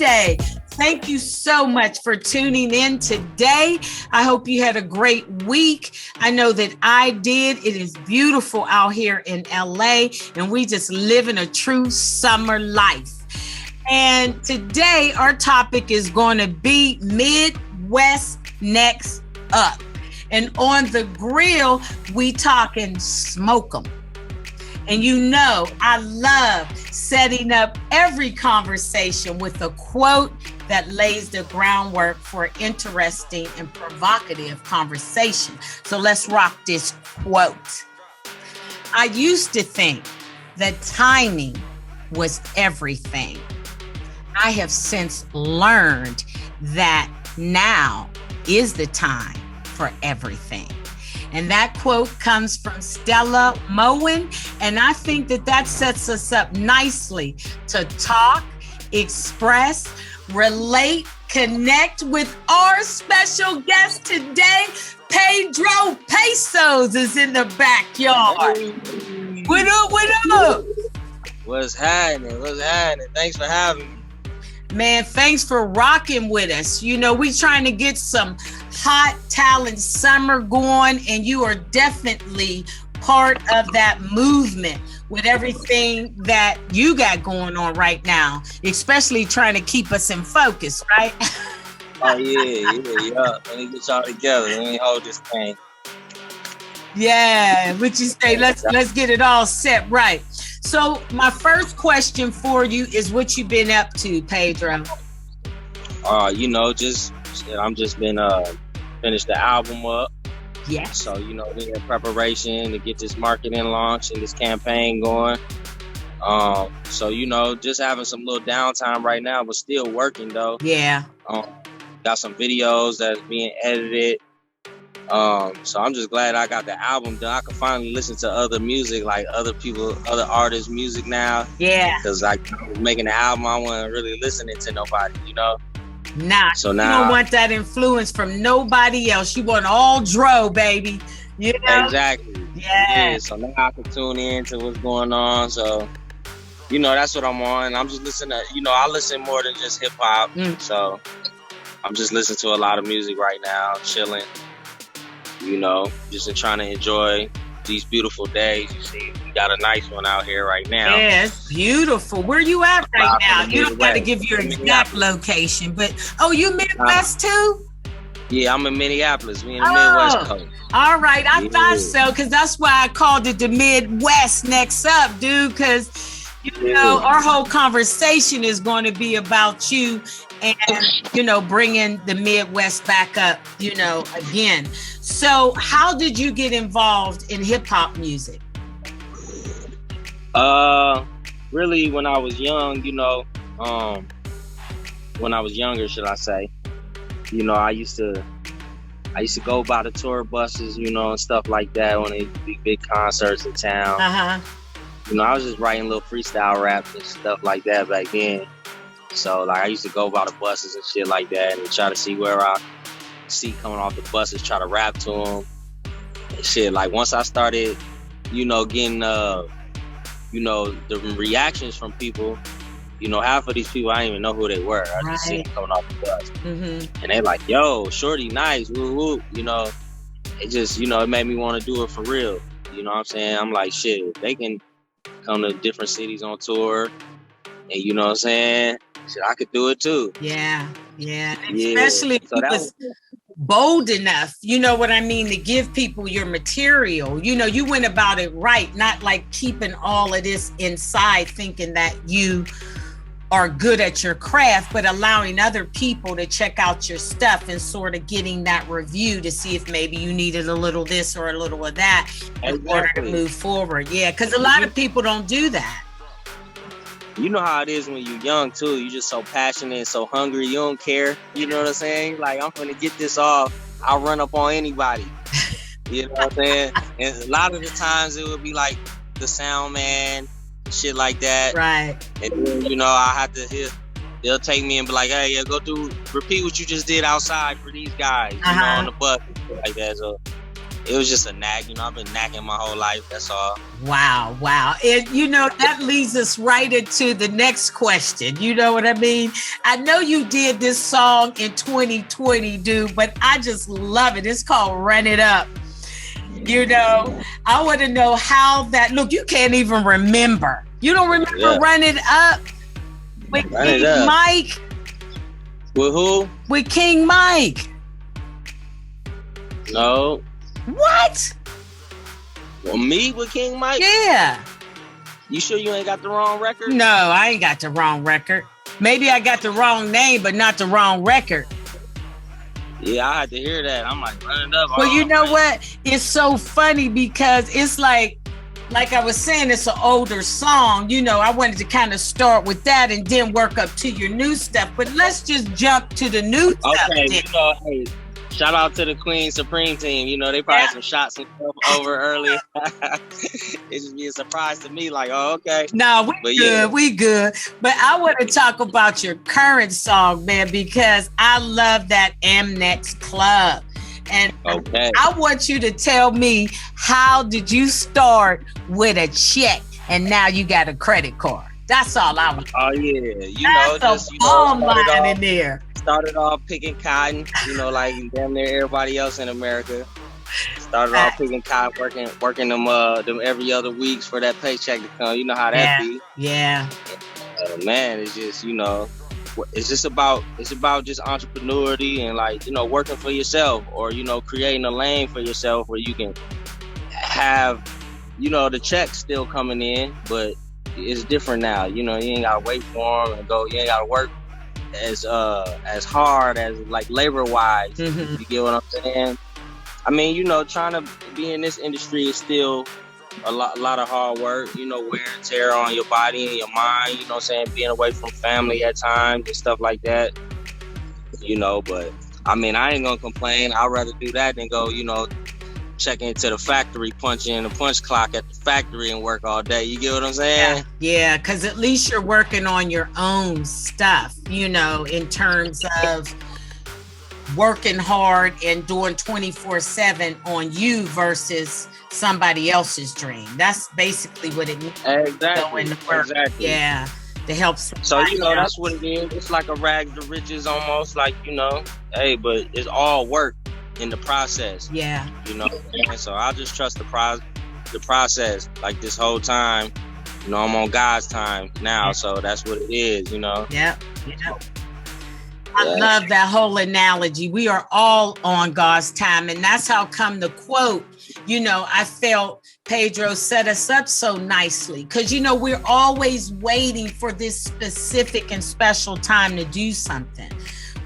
Monday. Thank you so much for tuning in today. I hope you had a great week. I know that I did. It is beautiful out here in LA, and we just living a true summer life. And today our topic is going to be Midwest Next Up. And on the grill, we talking smoke 'em. And you know, I love setting up every conversation with a quote that lays the groundwork for interesting and provocative conversation. So let's rock this quote. I used to think that timing was everything. I have since learned that now is the time for everything. And that quote comes from Stella Moen. And I think that sets us up nicely to talk, express, relate, connect with our special guest today. Pedro Pesos is in the backyard. Hey. What up, what up? What's happening? What's happening? Thanks for having me. Man, thanks for rocking with us. You know, we trying to get some hot talent summer going, and you are definitely part of that movement with everything that you got going on right now, especially trying to keep us in focus, right? Oh, yeah. Let me get y'all together. Let me hold this thing. Yeah, what you say? Let's get it all set right. So my first question for you is what you been up to, Pedro? You know, I'm just been finished the album up. Yeah. So, you know, we're in preparation to get this marketing launch and this campaign going. So, you know, just having some little downtime right now, but still working though. Yeah. Got some videos that's being edited. So I'm just glad I got the album done. I can finally listen to other music, like other artists' music now. Yeah. Because I was making the album, I wasn't really listening to nobody, you know? Nah, so now, you don't want that influence from nobody else. You want all Dro, baby. You know? Exactly. Yeah. So now I can tune in to what's going on. So, you know, that's what I'm on. I'm just listening to, you know, I listen more than just hip hop. So I'm just listening to a lot of music right now, chilling. You know, just trying to enjoy these beautiful days. You see, we got a nice one out here right now. Yeah, it's beautiful. Where you at right now? You don't got to give your exact location, but you Midwest too? Yeah, I'm in Minneapolis. We in the Midwest coast. All right, I thought so, because that's why I called it the Midwest Next Up, dude, because you know, our whole conversation is going to be about you and, you know, bringing the Midwest back up, you know, again. So how did you get involved in hip hop music? Really when I was young, you know, when I was younger, should I say, you know, I used to go by the tour buses, you know, and stuff like that when they used to be big concerts in town. Uh-huh. You know, I was just writing little freestyle raps and stuff like that back then. So, like, I used to go by the buses and shit like that and try to see where I see coming off the buses, try to rap to them and shit. Like, once I started, you know, getting, you know, the reactions from people, you know, half of these people, I didn't even know who they were. I just see them coming off the bus. Mm-hmm. And they like, yo, shorty, nice, woo, woo. You know, it just, you know, it made me want to do it for real. You know what I'm saying? I'm like, shit, if they can come to different cities on tour, and you know what I'm saying? Shit, I could do it too. Yeah. Especially if you was bold enough, you know what I mean, to give people your material. You know, you went about it right, not like keeping all of this inside, thinking that you are good at your craft, but allowing other people to check out your stuff and sort of getting that review to see if maybe you needed a little this or a little of that in order to move forward. Yeah, because a lot of people don't do that. You know how it is when you're young too. You're just so passionate and so hungry. You don't care. You know what I'm saying? Like, I'm gonna get this off. I'll run up on anybody. You know what I'm saying? And a lot of the times it would be like the sound man, shit like that. Right. And then, you know, I have to hear, they'll take me and be like, hey, yeah, repeat what you just did outside for these guys, you know, on the bus and shit like that. So it was just a knack. You know, I've been knacking my whole life. That's all. Wow. And that leads us right into the next question. You know what I mean? I know you did this song in 2020, dude, but I just love it. It's called Run It Up. I want to know how that, look, you can't even remember. You don't remember Run It Up with King Mike? With who? With King Mike. No. What? Well, me with King Mike? Yeah. You sure you ain't got the wrong record? No, I ain't got the wrong record. Maybe I got the wrong name, but not the wrong record. Yeah, I had to hear that. I'm like, running up. Well, you know what? It's so funny because it's like I was saying, it's an older song. I wanted to kind of start with that and then work up to your new stuff. But let's just jump to the new stuff. Okay, hey, shout out to the Queen Supreme team. They probably some shots and stuff over earlier. It just be a surprise to me, like, oh, okay. No, we good. But I want to talk about your current song, man, because I love that Amex Club. And I want you to tell me, how did you start with a check and now you got a credit card? That's all I want. Oh, yeah. That's a bomb line in there. Started off picking cotton, like damn near everybody else in America. Started off picking cotton, working them every other weeks for that paycheck to come. You know how that be. Yeah. Man, it's just, it's about just entrepreneurship and like, working for yourself or, creating a lane for yourself where you can have, the check still coming in, but it's different now. You ain't gotta wait for them and go. You ain't gotta work as hard as like labor wise. Mm-hmm. You get what I'm saying? I mean, trying to be in this industry is still a lot of hard work. Wear and tear on your body and your mind. You know what I'm saying? Being away from family at times and stuff like that. But I mean, I ain't gonna complain. I'd rather do that than go, check into the factory, punch in the punch clock at the factory and work all day. You get what I'm saying? Yeah, because at least you're working on your own stuff, in terms of working hard and doing 24/7 on you versus somebody else's dream. That's basically what it means. Exactly. To work. Exactly. Yeah, to help somebody So, that's what it is. It's like a rags to riches almost, like, hey, but it's all work in the process. Yeah. So I just trust the process. Like this whole time, I'm on God's time now. So that's what it is, Yeah. I love that whole analogy. We are all on God's time. And that's how come the quote, I felt Pedro set us up so nicely. Because, we're always waiting for this specific and special time to do something.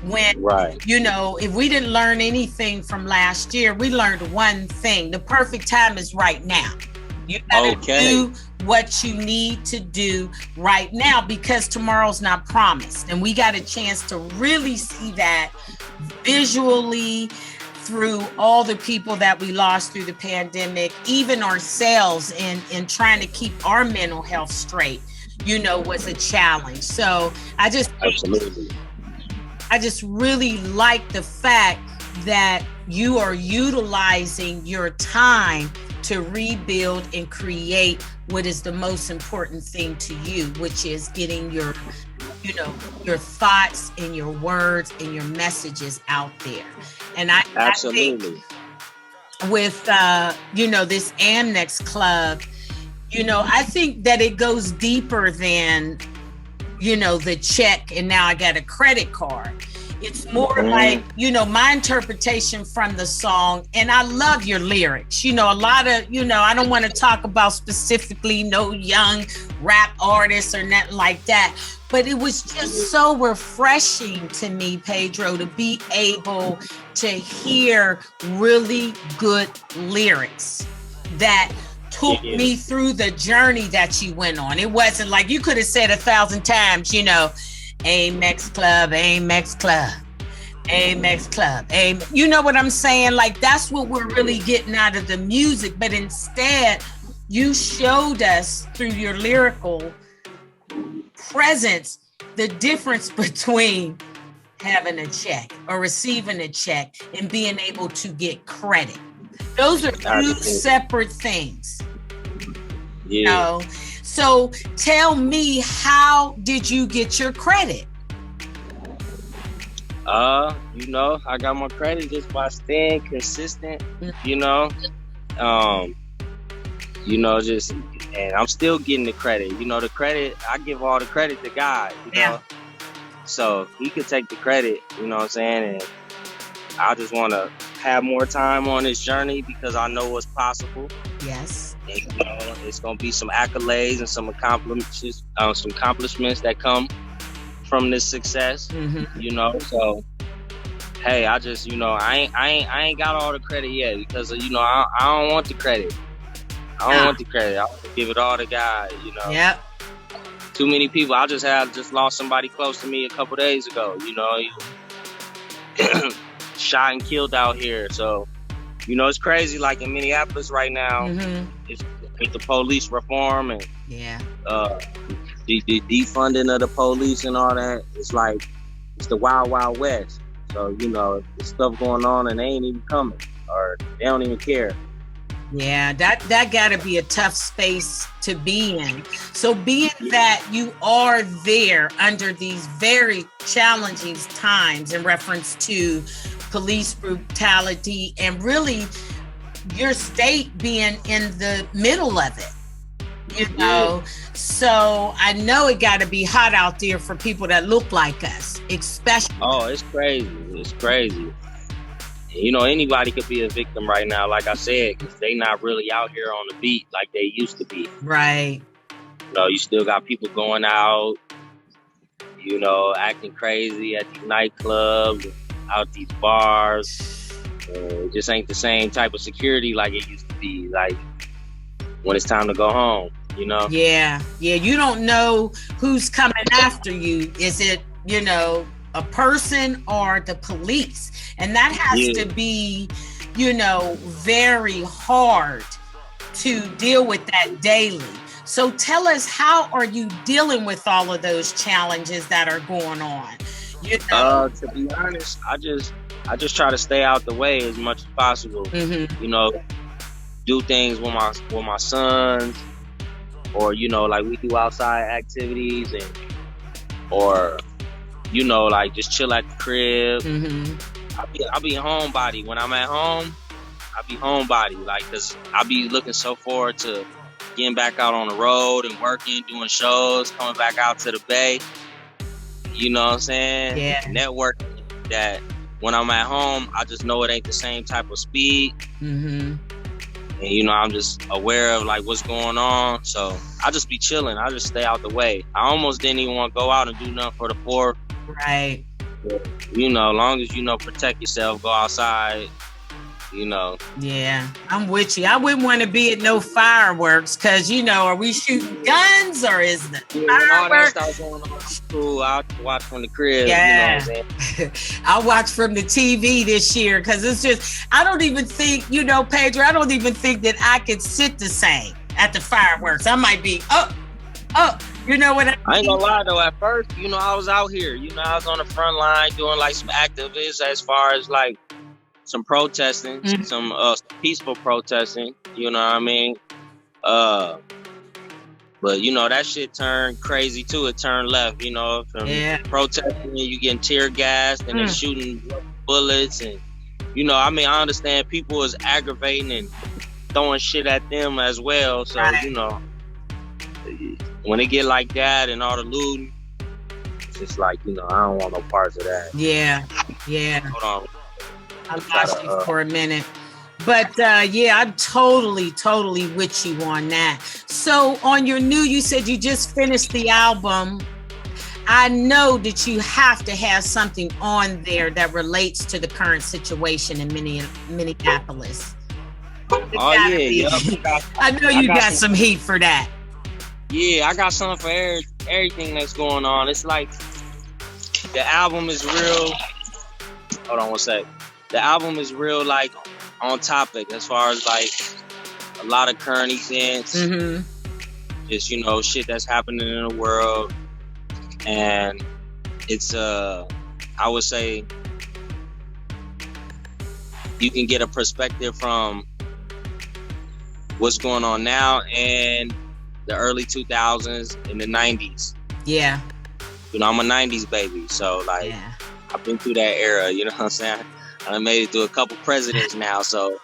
When, if we didn't learn anything from last year, we learned one thing. The perfect time is right now. You gotta do what you need to do right now because tomorrow's not promised. And we got a chance to really see that visually through all the people that we lost through the pandemic, even ourselves in trying to keep our mental health straight, was a challenge. So I just really like the fact that you are utilizing your time to rebuild and create what is the most important thing to you, which is getting your thoughts and your words and your messages out there. And I think with, this Amex Club, I think that it goes deeper than, the check and now I got a credit card. It's more like, my interpretation from the song, and I love your lyrics. A lot of, I don't want to talk about specifically no young rap artists or nothing like that, but it was just so refreshing to me, Pedro, to be able to hear really good lyrics that took me through the journey that you went on. It wasn't like you could have said 1,000 times, Amex Club, Amex Club, Amex Club. You know what I'm saying? Like, that's what we're really getting out of the music. But instead, you showed us through your lyrical presence the difference between having a check or receiving a check and being able to get credit. Those are two separate things. Yeah. You know? So tell me, how did you get your credit? You know, I got my credit just by staying consistent, you know. You know, just, and I'm still getting the credit. You know, the credit, I give all the credit to God, you know. So he could take the credit, you know what I'm saying? And I just want to have more time on this journey because I know what's possible. Yes. And, you know, it's going to be some accolades and some accomplishments that come from this success, you know. So, hey, I just, you know, I ain't got all the credit yet because, you know, I don't want the credit. I don't want the credit. I want to give it all to God, you know. Yep. Too many people. I just lost somebody close to me a couple days ago, you know. Shot and killed out here. So, you know, it's crazy. Like in Minneapolis right now, it's with the police reform and the defunding of the police and all that. It's like, it's the wild, wild west. So, you know, there's stuff going on and they ain't even coming or they don't even care. Yeah, that got to be a tough space to be in. So being that you are there under these very challenging times in reference to police brutality and really your state being in the middle of it, you know, so I know it got to be hot out there for people that look like us, especially. Oh, it's crazy. It's crazy. You know, anybody could be a victim right now, like I said, because they not really out here on the beat like they used to be. Right. You know, you still got people going out, you know, acting crazy at these nightclubs, out these bars. It just ain't the same type of security like it used to be, like when it's time to go home, you know? Yeah. You don't know who's coming after you. Is it, you know, a person or the police? And that has to be, you know, very hard to deal with that daily. So tell us, how are you dealing with all of those challenges that are going on? You know? To be honest, I just try to stay out the way as much as possible. You know, do things with my sons, or, you know, like we do outside activities, and or, you know, like just chill at the crib. I be a homebody. When I'm at home, I be homebody. Like, cause I be looking so forward to getting back out on the road and working, doing shows, coming back out to the Bay. You know what I'm saying? Yeah. Networking. That when I'm at home, I just know it ain't the same type of speed. And, you know, I'm just aware of like what's going on. So I just be chilling. I just stay out the way. I almost didn't even want to go out and do nothing for the poor. Right. You know, as long as, you know, protect yourself, go outside, you know. Yeah, I'm with you. I wouldn't want to be at no fireworks because, you know, are we shooting guns or is the fireworks? All that stuff going on cool. I'll watch from the crib. Yeah. You know what I'm saying? I'll watch from the TV this year because it's just, I don't even think, you know, Pedro, I don't even think that I could sit the same at the fireworks. I might be, you know what I ain't gonna lie though, at first, you know, I was out here. You know, I was on the front line doing like some activists as far as like some protesting, some peaceful protesting, you know what I mean? But you know, that shit turned crazy too. It turned left, you know, from protesting, you getting tear gassed and then shooting bullets, and you know, I mean, I understand people is aggravating and throwing shit at them as well. So, you know, when it get like that and all the looting, it's just like, you know, I don't want no parts of that. Yeah. Hold on. I lost you for a minute. But I'm totally with you on that. So on your you said you just finished the album. I know that you have to have something on there that relates to the current situation in Minneapolis. Oh, yeah. I know you got some heat for that. Yeah, I got something for everything that's going on. It's like the album is real. Hold on one sec. The album is real, like, on topic as far as like a lot of current events. Just, you know, shit that's happening in the world. And it's I would say you can get a perspective from what's going on now and the early 2000s and the 90s. Yeah. You know, I'm a 90s baby, so like I've been through that era, you know what I'm saying? I made it through a couple presidents now, so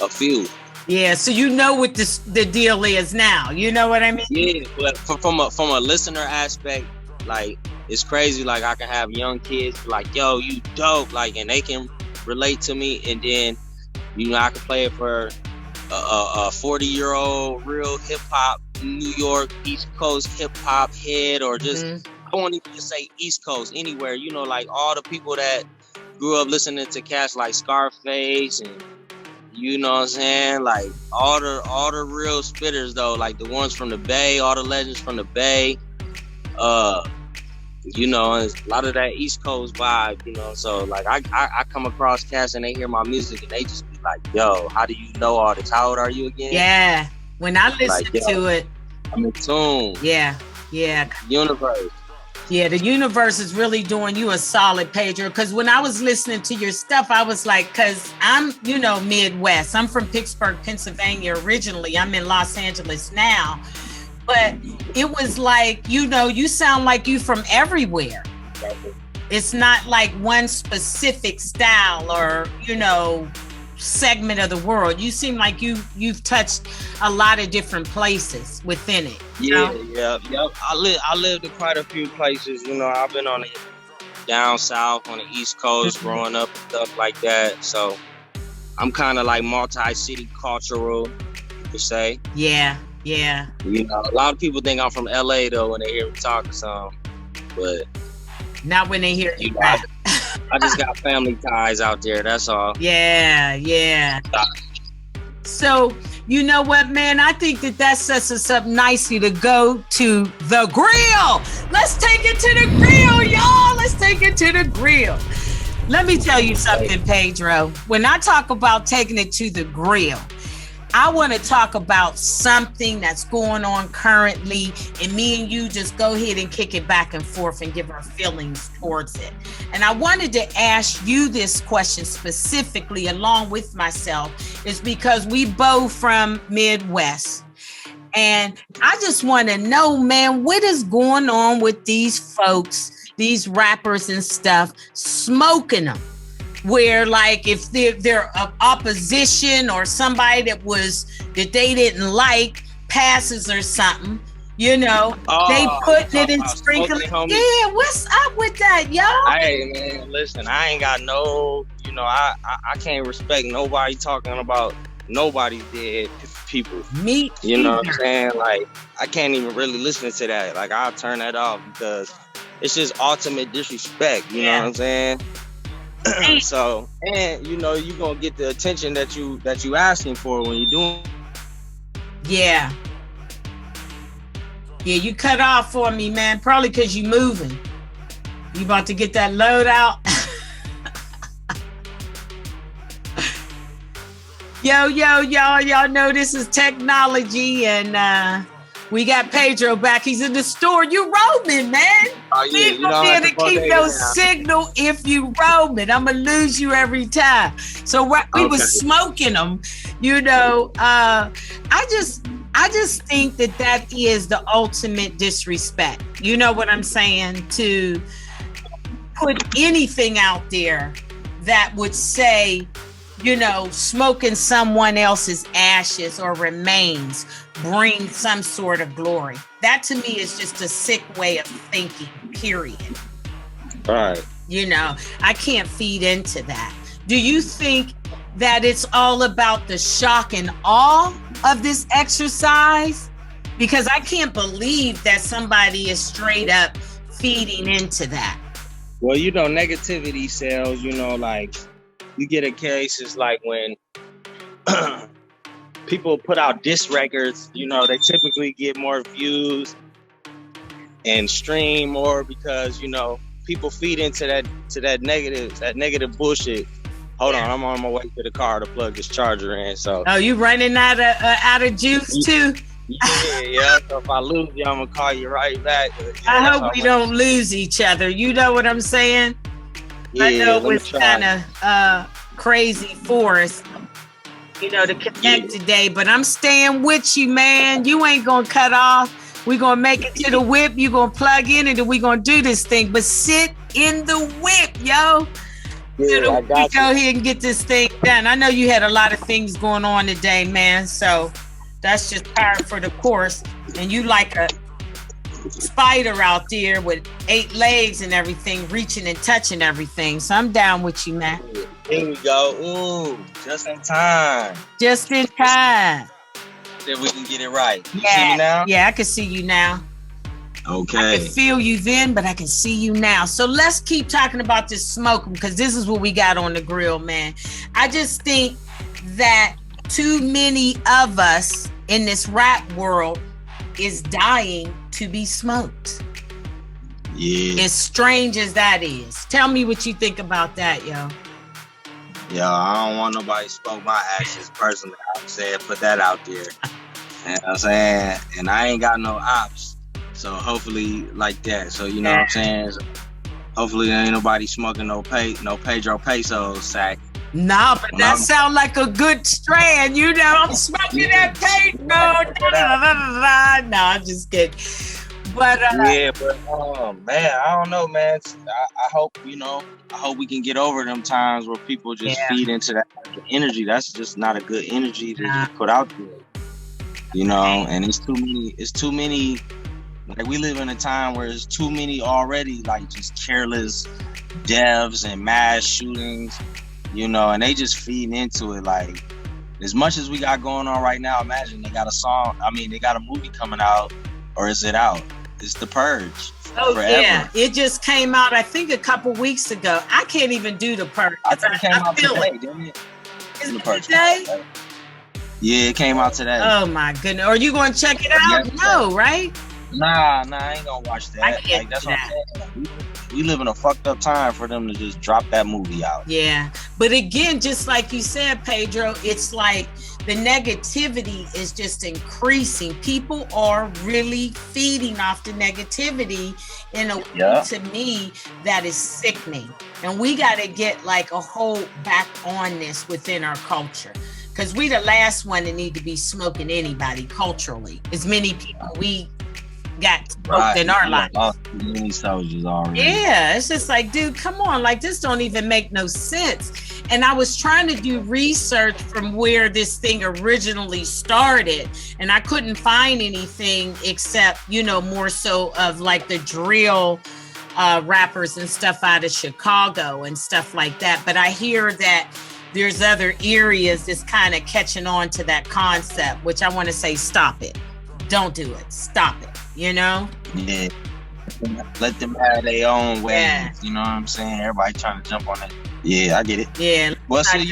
a few. Yeah, so you know what the deal is now. You know what I mean? Yeah, but from a listener aspect, like it's crazy. Like I can have young kids like, "Yo, you dope," like, and they can relate to me, and then you know I can play it for a 40-year-old real hip hop New York East Coast hip hop head, or just I won't even just say East Coast, anywhere. You know, like all the people that grew up listening to cats like Scarface and. You know what I'm saying? Like all the real spitters though, like the ones from the Bay, all the legends from the Bay. You know, a lot of that East Coast vibe, you know. So like I come across cats and they hear my music and they just be like, "Yo, how do you know all this? How old are you again?" Yeah. When I listen like, to it. I'm in tune. Yeah. Universe. Yeah, the universe is really doing you a solid, Pedro. Because when I was listening to your stuff, I was like, because I'm, you know, Midwest. I'm from Pittsburgh, Pennsylvania originally. I'm in Los Angeles now. But it was like, you know, you sound like you from everywhere. It's not like one specific style or, you know, segment of the world. You seem like you've touched a lot of different places within it. Yeah. I lived in quite a few places. You know, I've been on the down south, on the East Coast, growing up and stuff like that. So I'm kind of like multi-city cultural, you could say. Yeah. You know, a lot of people think I'm from LA though when they hear me talk or something, but not when they hear you. I just got family ties out there. That's all. Yeah. So, you know what, man? I think that sets us up nicely to go to the grill. Let's take it to the grill, y'all. Let's take it to the grill. Let me tell you something, Pedro. When I talk about taking it to the grill, I want to talk about something that's going on currently, and me and you just go ahead and kick it back and forth and give our feelings towards it. And I wanted to ask you this question specifically along with myself, is because we both from Midwest. And I just want to know, man, what is going on with these folks, these rappers and stuff, smoking them? Where like if they're opposition or somebody that they didn't like passes or something, you know, they putting it in sprinkling. Yeah, what's up with that, y'all? Hey man, listen, I ain't got no, you know, I can't respect nobody talking about nobody's dead people. Me, you know what I'm saying? Like I can't even really listen to that. Like I'll turn that off because it's just ultimate disrespect. You know what I'm saying? So, and you know, you're gonna get the attention that you asking for when you're doing. Yeah, you cut off for me, man. Probably because you moving. You about to get that load out. Yo, y'all know this is technology, and we got Pedro back. He's in the store. You roaming, man. Oh, yeah. You know, be able to keep no signal if you roaming. I'm going to lose you every time. So we was smoking them, you know. I just think that is the ultimate disrespect. You know what I'm saying? To put anything out there that would say, you know, smoking someone else's ashes or remains bring some sort of glory. That to me is just a sick way of thinking, period. Right. You know, I can't feed into that. Do you think that it's all about the shock and awe of this exercise? Because I can't believe that somebody is straight up feeding into that. Well, you know, negativity sells, you know, like you get a case, it's like when people put out diss records, you know, they typically get more views and stream more because, you know, people feed into that negative bullshit. Hold on, I'm on my way to the car to plug this charger in. So you running out of juice too? Yeah. So if I lose you, I'm gonna call you right back. I hope we don't lose each other. You know what I'm saying? Yeah, I know it was kind of crazy for us. to connect today. But I'm staying with you, man. You ain't gonna cut off. We're gonna make it to the whip. You're gonna plug in, and then we're gonna do this thing. But sit in the whip, yo. Yeah, I got go ahead and get this thing done. I know you had a lot of things going on today, man. So that's just par for the course. And you like a spider out there with 8 legs and everything, reaching and touching everything. So I'm down with you, man. Here we go. Ooh, just in time. Just in time. Then we can get it right. You yeah. see me now? Yeah, I can see you now. Okay. I can feel you then, but I can see you now. So let's keep talking about this smoking, because this is what we got on the grill, man. I just think that too many of us in this rap world is dying to be smoked. Yeah. As strange as that is. Tell me what you think about that, yo. Yo, I don't want nobody to smoke my ashes personally. I'm saying, put that out there. You know what I'm saying? And I ain't got no ops. So hopefully like that. So you know what I'm saying? So hopefully there ain't nobody smoking no Pedro Pesos sack. Nah, but that sound like a good strand. I'm smoking that Pedro. No, I'm just kidding. But man, I don't know, man. I hope I hope we can get over them times where people just feed into that energy. That's just not a good energy to just put out there. And it's too many. Like, we live in a time where there's too many already, like, just careless deaths and mass shootings, and they just feeding into it. Like, as much as we got going on right now, imagine they got a movie coming out, or is it out? It's The Purge. Oh, forever. Yeah. It just came out, I think, a couple weeks ago. I can't even do The Purge. I think it came out today, didn't it? Is it today? Yeah, it came out today. Oh, my goodness. Are you going to check it out? Yes, no, right? Nah, I ain't gonna watch that. That's what I'm saying. We live in a fucked up time for them to just drop that movie out. Yeah. But again, just like you said, Pedro, it's like the negativity is just increasing. People are really feeding off the negativity in a way, to me, that is sickening. And we got to get like a whole back on this within our culture. Because we the last one that need to be smoking anybody culturally. As many people we got smoked in our lives. Many soldiers already. Yeah, it's just like, dude, come on. Like, this don't even make no sense. And I was trying to do research from where this thing originally started, and I couldn't find anything except, more so of like the drill rappers and stuff out of Chicago and stuff like that. But I hear that there's other areas that's kind of catching on to that concept, which I want to say, stop it. Don't do it. Stop it. Yeah. Let them have their own way. Yeah. You know what I'm saying? Everybody trying to jump on it. Yeah, I get it. Yeah. Well, so I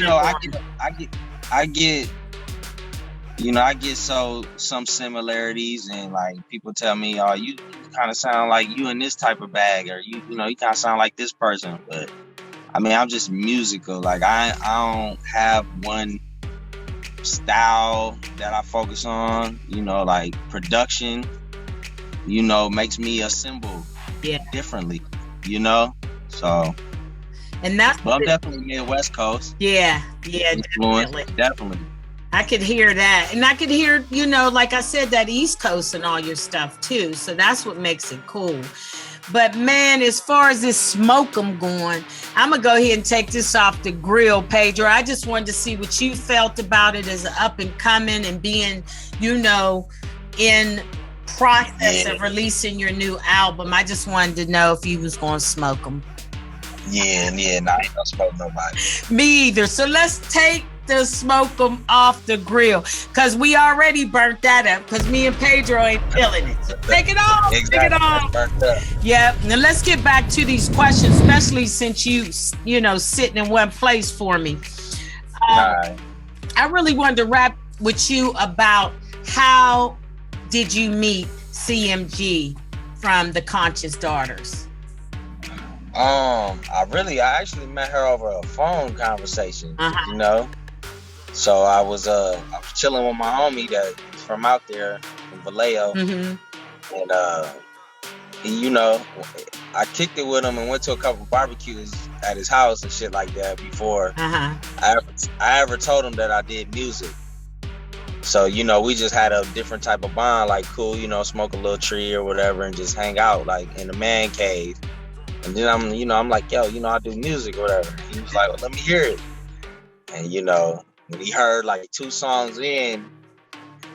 get some similarities, and like people tell me, "Oh, you kind of sound like you in this type of bag," or you kind of sound like this person. But I mean, I'm just musical. Like I don't have one style that I focus on. Like production. Makes me assemble differently. So. And that's. But I'm definitely near West Coast. Yeah, definitely. I could hear that, and I could hear, like I said, that East Coast and all your stuff too. So that's what makes it cool. But man, as far as this smoke 'em going, I'm gonna go ahead and take this off the grill, Pedro. I just wanted to see what you felt about it as an up and coming and being, in process of releasing your new album. I just wanted to know if you was gonna smoke them. Yeah, I ain't gonna smoke nobody. Me either. So let's take the smoke them off the grill, because we already burnt that up, because me and Pedro ain't feeling it. So take it off. Exactly. Take it off. Yep. Now let's get back to these questions, especially since you sitting in one place for me. I really wanted to rap with you about how did you meet CMG from the Conscious Daughters? I actually met her over a phone conversation, So I was chilling with my homie that's from out there in Vallejo, and I kicked it with him and went to a couple barbecues at his house and shit like that before I ever told him that I did music. So, you know, we just had a different type of bond, like cool, you know, smoke a little tree or whatever and just hang out like in the man cave. And then I'm like, yo, you know, I do music or whatever. He was like, well, let me hear it. And, you know, when he heard like 2 songs in,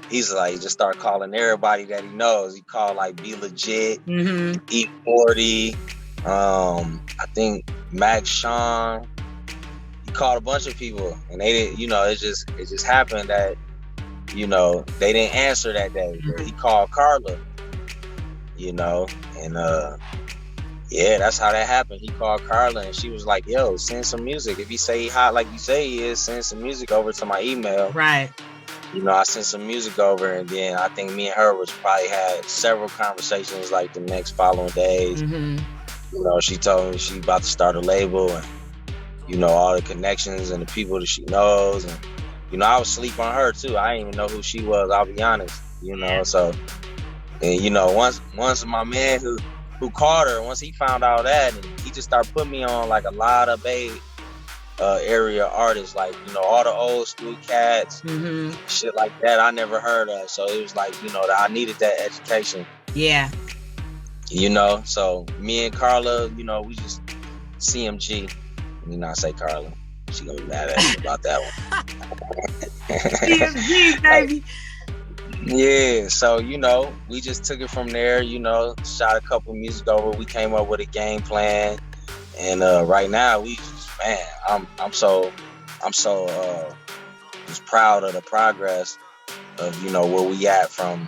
he's like, just start calling everybody that he knows. He called like Be Legit, E40, I think Max Sean. He called a bunch of people, and they didn't, you know, it just happened that, you know, they didn't answer that day. But he called Carla, you know, and yeah, that's how that happened. He called Carla and she was like, yo, send some music. If he say he hot like you say he is, send some music over to my email. Right. You know, I sent some music over, and then I think me and her was probably had several conversations like the next following days. You know, she told me she about to start a label, and, you know, all the connections and the people that she knows. And, you know, I was asleep on her too. I didn't even know who she was, I'll be honest, you know. So, and, you know, once my man who called her, once he found out that, and he just started putting me on like a lot of Bay area artists, like, you know, all the old school cats, shit like that I never heard of. So it was like, you know, that I needed that education. Yeah. You know, so me and Carla, you know, we just CMG. Let me not say Carla. She gonna be mad at me about that one. CMG, baby. Yeah, so, you know, we just took it from there, you know, shot a couple music over. We came up with a game plan. And right now we just, man, I'm so just proud of the progress of, you know, where we at from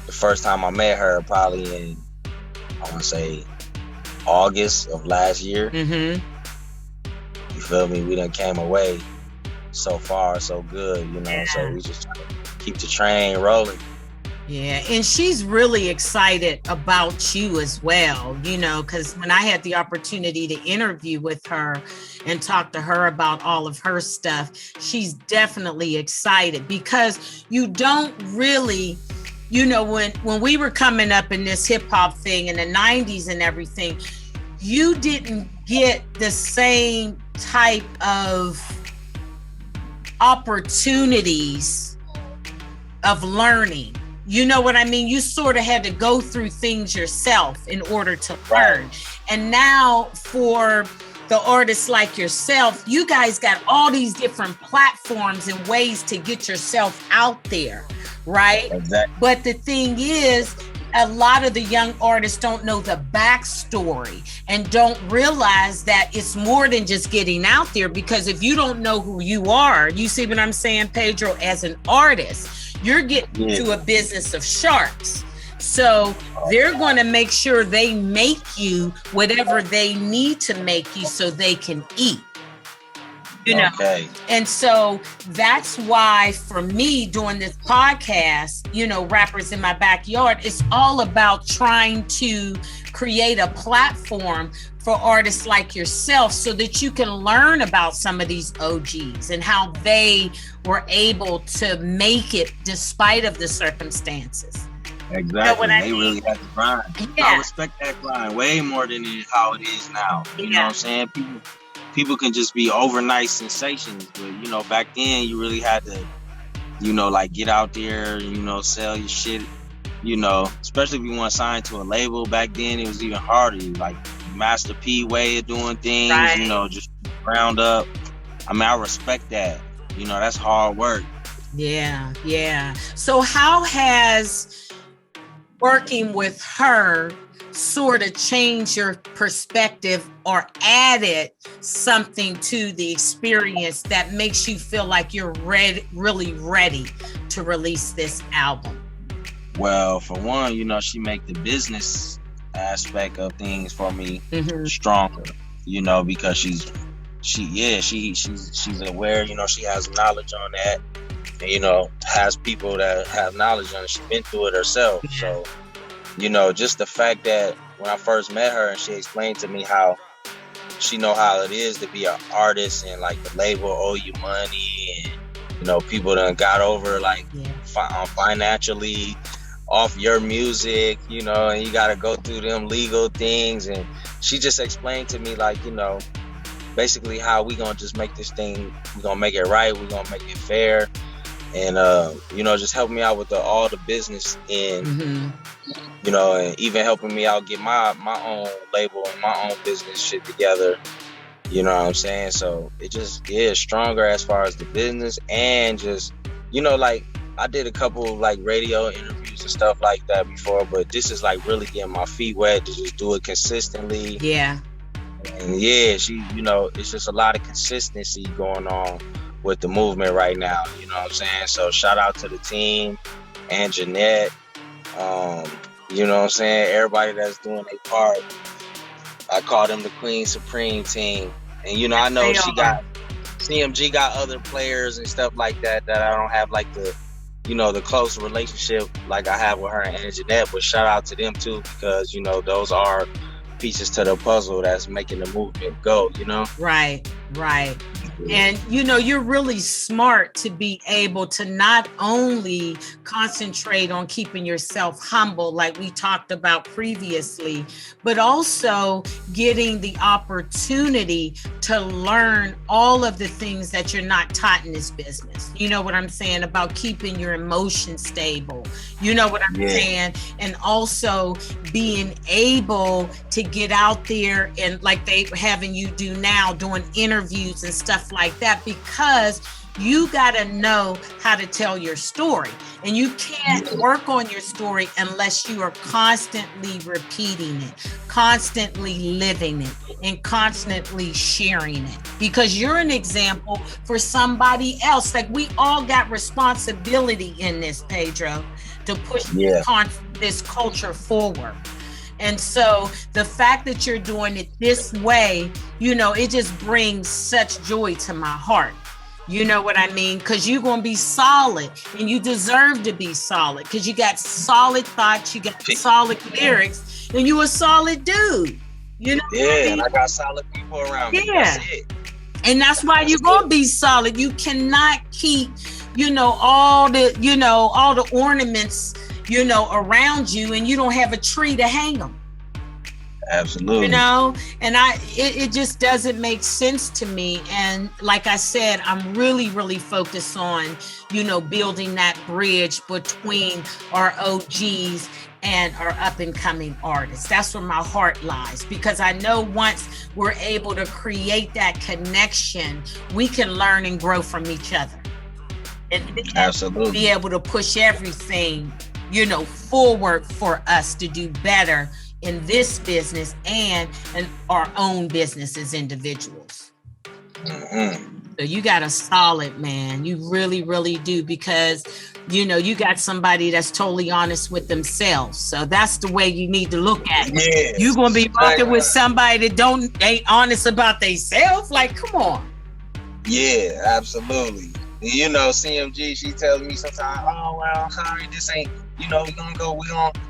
the first time I met her, probably in, I want to say, August of last year. You feel me? We done came away so far, so good, you know. So we just trying to keep the train rolling. Yeah, and she's really excited about you as well, you know, because when I had the opportunity to interview with her and talk to her about all of her stuff, she's definitely excited because you don't really, you know, when we were coming up in this hip hop thing in the 90s and everything, you didn't get the same type of opportunities of learning. You know what I mean? You sort of had to go through things yourself in order to learn. And now for the artists like yourself, you guys got all these different platforms and ways to get yourself out there, right? Exactly. But the thing is, a lot of the young artists don't know the backstory and don't realize that it's more than just getting out there, because if you don't know who you are, you see what I'm saying, Pedro, as an artist, you're getting to a business of sharks. So they're going to make sure they make you whatever they need to make you so they can eat. You know, and so that's why for me doing this podcast, you know, Rappers in My Backyard, it's all about trying to create a platform for artists like yourself so that you can learn about some of these OGs and how they were able to make it despite of the circumstances. Exactly. You know what I mean? They really had to grind. Yeah. I respect that grind way more than how it is now. You know what I'm saying? People can just be overnight sensations, but, you know, back then you really had to, you know, like get out there, you know, sell your shit, you know, especially if you want to sign to a label. Back then it was even harder, like Master P way of doing things, you know, just ground up. I mean, I respect that, you know, that's hard work. Yeah. So how has working with her sort of change your perspective or added something to the experience that makes you feel like you're really ready to release this album? Well, for one, you know, she make the business aspect of things for me stronger, you know, because she's aware, you know, she has knowledge on that, and, you know, has people that have knowledge on it. She's been through it herself. So, you know, just the fact that when I first met her and she explained to me how she know how it is to be an artist and like the label owe you money, and, you know, people done got over like financially off your music, you know, and you got to go through them legal things. And she just explained to me like, you know, basically how we gonna just make this thing, we gonna make it right, we gonna make it fair, and just help me out with all the business and and even helping me out get my own label and my own business shit together. You know what I'm saying? So it just stronger as far as the business, and just like I did a couple like radio interviews and stuff like that before, but this is like really getting my feet wet to just do it consistently. Yeah. And it's just a lot of consistency going on with the movement right now. You know what I'm saying? So shout out to the team and Jeanette. You know what I'm saying? Everybody that's doing their part. I call them the Queen Supreme team. And I know CMG got other players and stuff like that I don't have like the the close relationship like I have with her and Jeanette, but shout out to them too, because those are pieces to the puzzle that's making the movement go, Right. And you're really smart to be able to not only concentrate on keeping yourself humble like we talked about previously, but also getting the opportunity to learn all of the things that you're not taught in this business. You know what I'm saying about keeping your emotions stable. You know what I'm saying? And also being able to get out there and like they having you do now, doing interviews and stuff like that, because you got to know how to tell your story, and you can't work on your story unless you are constantly repeating it, constantly living it, and constantly sharing it, because you're an example for somebody else. Like we all got responsibility in this, Pedro, to push this culture forward. And so the fact that you're doing it this way, it just brings such joy to my heart. You know what I mean? Because you're going to be solid, and you deserve to be solid, because you got solid thoughts, you got solid lyrics, and you a solid dude. You know what I mean? And I got solid people around me. Yeah. That's it. And that's why you're going to be solid. You cannot keep, all the ornaments, around you, and you don't have a tree to hang them. Absolutely. And it just doesn't make sense to me. And like I said, I'm really, really focused on, building that bridge between our OGs and our up and coming artists. That's where my heart lies, because I know once we're able to create that connection, we can learn and grow from each other. And absolutely be able to push everything, forward for us to do better in this business and in our own business as individuals. So you got a solid, man. You really, really do, because, you got somebody that's totally honest with themselves. So that's the way you need to look at it. Yeah. You're going to be working with somebody that ain't honest about themselves. Like, come on. Yeah, absolutely. CMG, she tells me sometimes, oh, well, sorry, this ain't,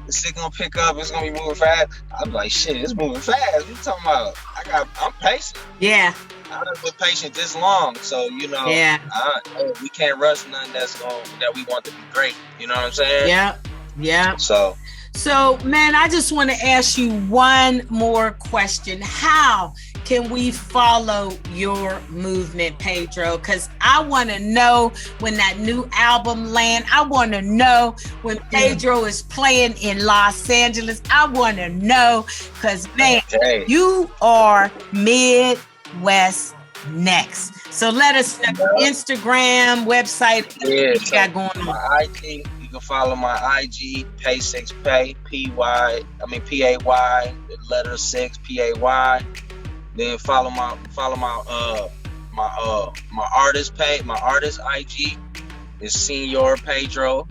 this shit gonna pick up, it's gonna be moving fast. I'm like, shit, it's moving fast. What you talking about? I'm patient. Yeah. I've been patient this long, so, we can't rush nothing that we want to be great. You know what I'm saying? Yeah. So, man, I just want to ask you one more question. How can we follow your movement, Pedro? Because I want to know when that new album lands. I want to know when Pedro is playing in Los Angeles. I want to know, because, man, you are Midwest next. So let us know, Instagram, website, what you got going on. My IG. You can follow my IG, Pay6Pay, Pay, the letter 6, Pay. Then follow my artist page. My artist IG is Senor Pedro.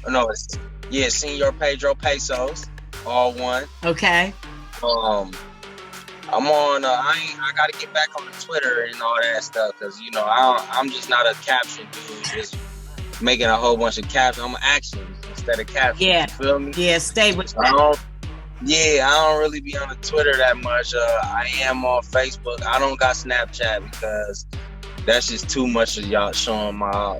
No, it's Senor Pedro Pesos, all one. Okay. I'm on. I got to get back on the Twitter and all that stuff, because I'm just not a caption dude. Just making a whole bunch of captions. I'm actions instead of captions. Yeah. You feel me? Yeah, stay with that. I don't really be on the Twitter that much. I am on Facebook. I don't got Snapchat, because that's just too much of y'all showing my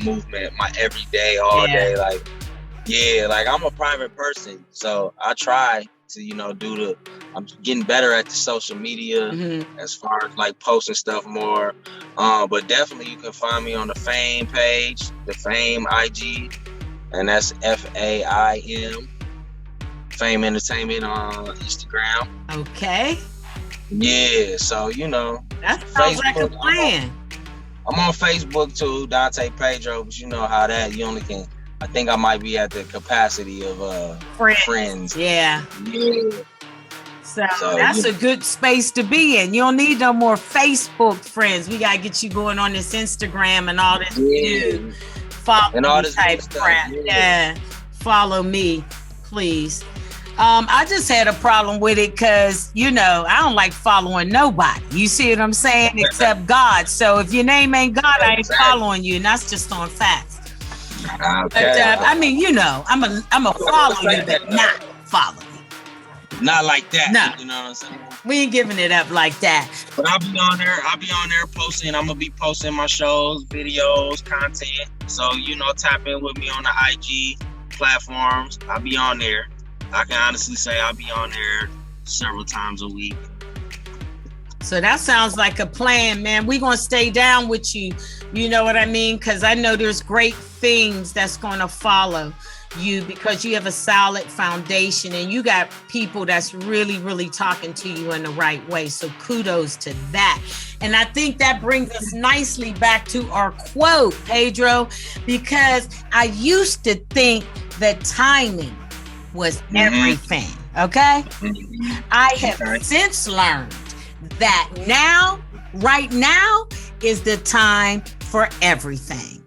movement, my everyday, all day. Like I'm a private person, so I try to, I'm getting better at the social media as far as like posting stuff more. But definitely you can find me on the Fame page, the Fame IG, and that's FAIM, Fame Entertainment on Instagram. Okay. Yeah, so that sounds like a plan. I'm on Facebook too, Dante Pedro, but you know how that you only can. I think I might be at the capacity of friends. Yeah. So that's a good space to be in. You don't need no more Facebook friends. We gotta get you going on this Instagram and all this new follow and all this type crap. Yeah. Follow me, please. I just had a problem with it because, I don't like following nobody. You see what I'm saying? Except God. So if your name ain't God, I ain't following you. And that's just on facts. Okay. But, I'm a follow you, but not follow you. Not like that. No. You know what I'm saying? We ain't giving it up like that. But I'll be on there posting. I'm going to be posting my shows, videos, content. So, tap in with me on the IG platforms. I'll be on there. I can honestly say I'll be on there several times a week. So that sounds like a plan, man. We're going to stay down with you. You know what I mean? Because I know there's great things that's going to follow you because you have a solid foundation and you got people that's really, really talking to you in the right way. So kudos to that. And I think that brings us nicely back to our quote, Pedro, because I used to think that timing was everything. Okay. I have since learned that right now is the time for everything.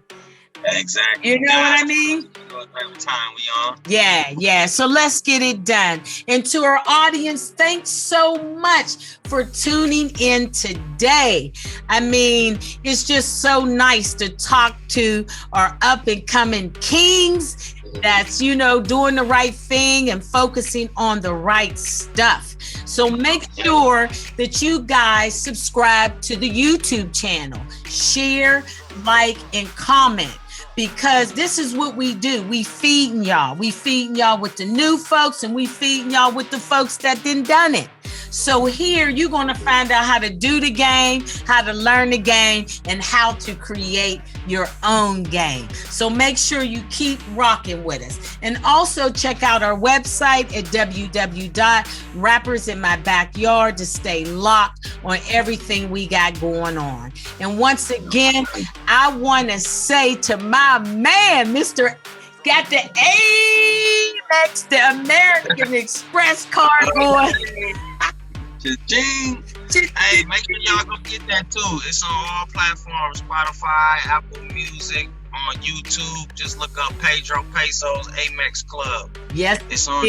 Exactly. You know what I mean? Time we on. Yeah. So let's get it done. And to our audience, thanks so much for tuning in today. I mean, it's just so nice to talk to our up and coming kings that's, doing the right thing and focusing on the right stuff. So make sure that you guys subscribe to the YouTube channel, share, like, and comment. Because this is what we do. We feeding y'all. We feeding y'all with the new folks and we feeding y'all with the folks that done it. So here you're going to find out how to do the game, how to learn the game, and how to create your own game. So make sure you keep rocking with us. And also check out our website at www.rappersinmybackyard to stay locked on everything we got going on. And once again, I want to say to my man, Mr. Got the Amex, the American Express card on. Cha-ching. Hey, make sure y'all go get that too. It's on all platforms, Spotify, Apple Music, on YouTube. Just look up Pedro Pesos Amex Club. Yes, it's on.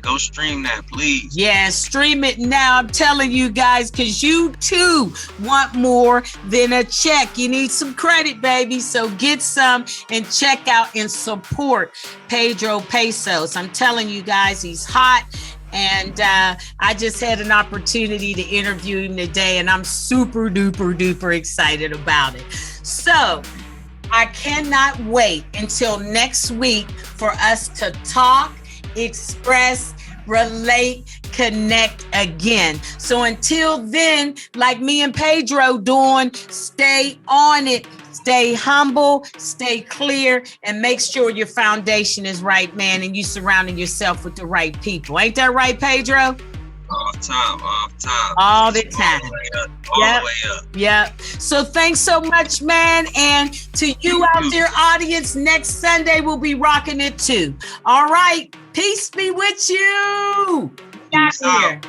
Go stream that, please. Yeah, stream it now. I'm telling you guys, because you too want more than a check. You need some credit, baby. So get some and check out and support Pedro Pesos. I'm telling you guys, he's hot. And I just had an opportunity to interview him today, and I'm super duper duper excited about it. So I cannot wait until next week for us to talk, express, relate, connect again. So until then, like me and Pedro doing, stay on it. Stay humble, stay clear, and make sure your foundation is right, man, and you surrounding yourself with the right people. Ain't that right, Pedro? All the time. All the time. All the way up. Yep. So thanks so much, man. And to you out there, audience, next Sunday we'll be rocking it too. All right. Peace be with you. Got here.